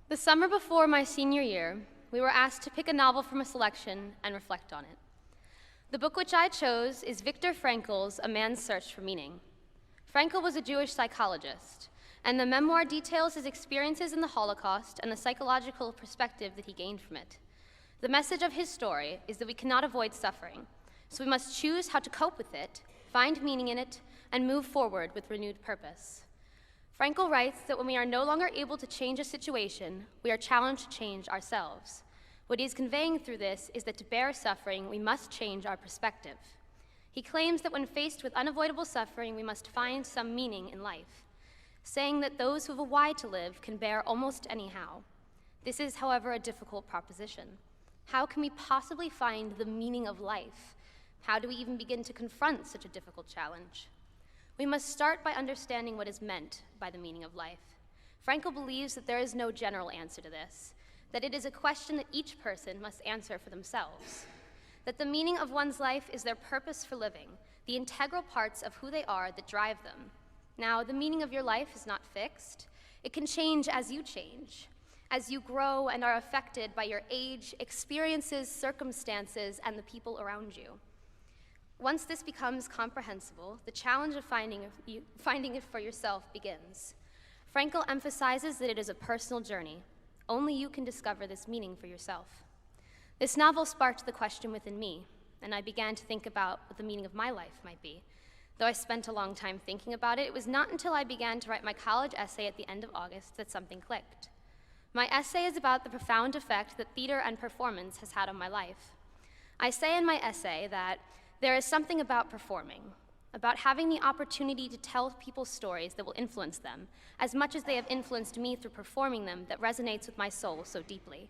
The summer before my senior year, we were asked to pick a novel from a selection and reflect on it. The book which I chose is Viktor Frankl's A Man's Search for Meaning. Frankl was a Jewish psychologist, and the memoir details his experiences in the Holocaust and the psychological perspective that he gained from it. The message of his story is that we cannot avoid suffering, so we must choose how to cope with it, find meaning in it, and move forward with renewed purpose. Frankl writes that when we are no longer able to change a situation, we are challenged to change ourselves. What he is conveying through this is that to bear suffering, we must change our perspective. He claims that when faced with unavoidable suffering, we must find some meaning in life, saying that those who have a why to live can bear almost anyhow. This is, however, a difficult proposition. How can we possibly find the meaning of life? How do we even begin to confront such a difficult challenge? We must start by understanding what is meant by the meaning of life. Frankl believes that there is no general answer to this, that it is a question that each person must answer for themselves, that the meaning of one's life is their purpose for living, the integral parts of who they are that drive them. Now, the meaning of your life is not fixed. It can change, as you grow and are affected by your age, experiences, circumstances, and the people around you. Once this becomes comprehensible, the challenge of finding it for yourself begins. Frankl emphasizes that it is a personal journey. Only you can discover this meaning for yourself. This novel sparked the question within me, and I began to think about what the meaning of my life might be. Though I spent a long time thinking about it, it was not until I began to write my college essay at the end of August that something clicked. My essay is about the profound effect that theater and performance has had on my life. I say in my essay that there is something about performing, about having the opportunity to tell people stories that will influence them, as much as they have influenced me through performing them, that resonates with my soul so deeply.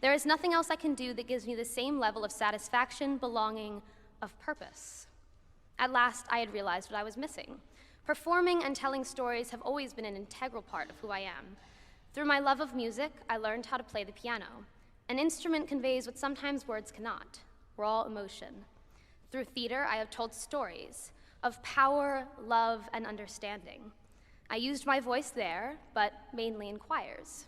There is nothing else I can do that gives me the same level of satisfaction, belonging, of purpose. At last, I had realized what I was missing. Performing and telling stories have always been an integral part of who I am. Through my love of music, I learned how to play the piano. An instrument conveys what sometimes words cannot, raw emotion. Through theater, I have told stories of power, love, and understanding. I used my voice there, but mainly in choirs.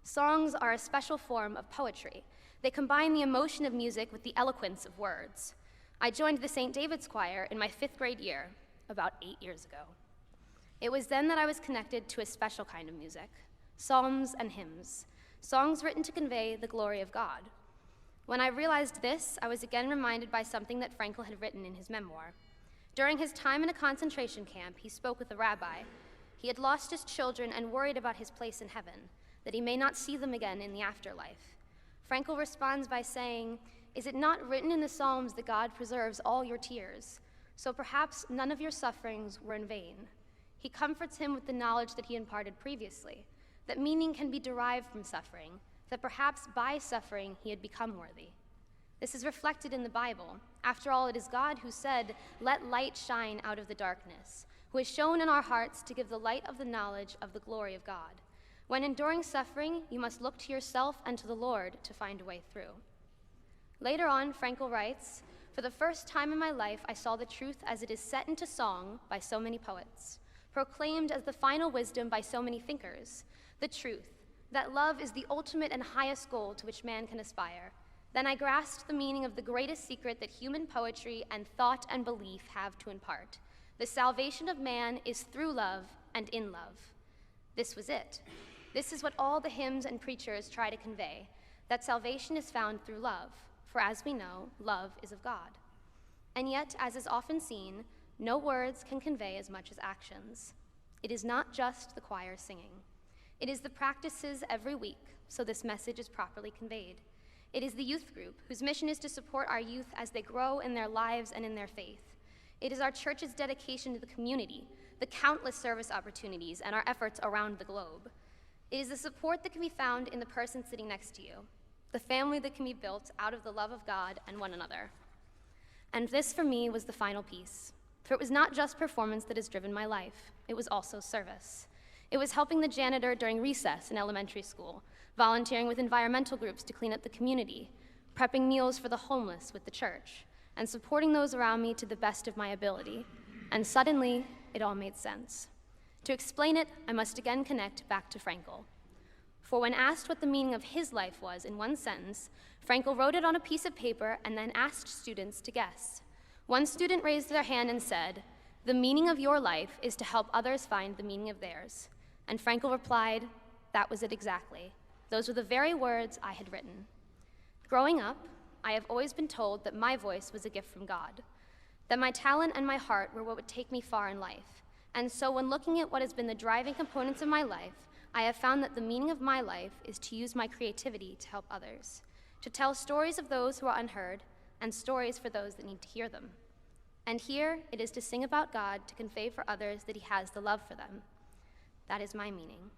Songs are a special form of poetry. They combine the emotion of music with the eloquence of words. I joined the St. David's Choir in my 5th grade year, about 8 years ago. It was then that I was connected to a special kind of music, psalms and hymns, songs written to convey the glory of God. When I realized this, I was again reminded by something that Frankl had written in his memoir. During his time in a concentration camp, he spoke with a rabbi. He had lost his children and worried about his place in heaven, that he may not see them again in the afterlife. Frankl responds by saying, "Is it not written in the Psalms that God preserves all your tears? So perhaps none of your sufferings were in vain." He comforts him with the knowledge that he imparted previously, that meaning can be derived from suffering, that perhaps by suffering he had become worthy. This is reflected in the Bible. After all, it is God who said, "Let light shine out of the darkness," who has shown in our hearts to give the light of the knowledge of the glory of God. When enduring suffering, you must look to yourself and to the Lord to find a way through. Later on, Frankl writes, "For the first time in my life, I saw the truth as it is set into song by so many poets, proclaimed as the final wisdom by so many thinkers, the truth, that love is the ultimate and highest goal to which man can aspire. Then I grasped the meaning of the greatest secret that human poetry and thought and belief have to impart. The salvation of man is through love and in love." This was it. This is what all the hymns and preachers try to convey, that salvation is found through love, for as we know, love is of God. And yet, as is often seen, no words can convey as much as actions. It is not just the choir singing. It is the practices every week, so this message is properly conveyed. It is the youth group, whose mission is to support our youth as they grow in their lives and in their faith. It is our church's dedication to the community, the countless service opportunities, and our efforts around the globe. It is the support that can be found in the person sitting next to you, the family that can be built out of the love of God and one another. And this, for me, was the final piece. For it was not just performance that has driven my life. It was also service. It was helping the janitor during recess in elementary school, volunteering with environmental groups to clean up the community, prepping meals for the homeless with the church, and supporting those around me to the best of my ability. And suddenly, it all made sense. To explain it, I must again connect back to Frankl. For when asked what the meaning of his life was in one sentence, Frankl wrote it on a piece of paper and then asked students to guess. One student raised their hand and said, "The meaning of your life is to help others find the meaning of theirs." And Frankl replied, "That was it exactly. Those were the very words I had written." Growing up, I have always been told that my voice was a gift from God, that my talent and my heart were what would take me far in life. And so when looking at what has been the driving components of my life, I have found that the meaning of my life is to use my creativity to help others, to tell stories of those who are unheard and stories for those that need to hear them. And here it is to sing about God, to convey for others that he has the love for them. That is my meaning.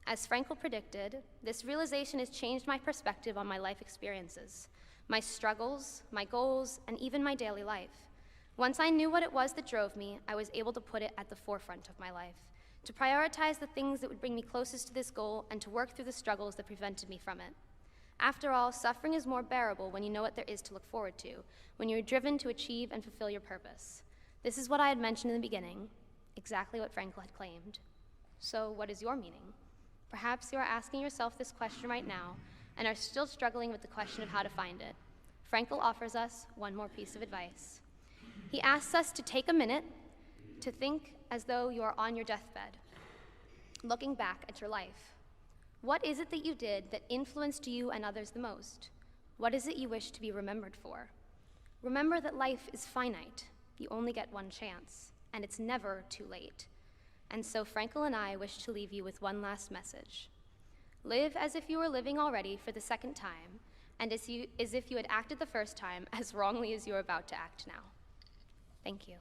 As Frankl predicted, this realization has changed my perspective on my life experiences, my struggles, my goals, and even my daily life. Once I knew what it was that drove me, I was able to put it at the forefront of my life, to prioritize the things that would bring me closest to this goal and to work through the struggles that prevented me from it. After all, suffering is more bearable when you know what there is to look forward to, when you're driven to achieve and fulfill your purpose. This is what I had mentioned in the beginning, exactly what Frankl had claimed. So what is your meaning? Perhaps you are asking yourself this question right now and are still struggling with the question of how to find it. Frankl offers us one more piece of advice. He asks us to take a minute to think as though you are on your deathbed, looking back at your life. What is it that you did that influenced you and others the most? What is it you wish to be remembered for? Remember that life is finite. You only get one chance, and it's never too late. And so Frankl and I wish to leave you with one last message. Live as if you were living already for the second time, and as if you had acted the first time as wrongly as you are about to act now. Thank you.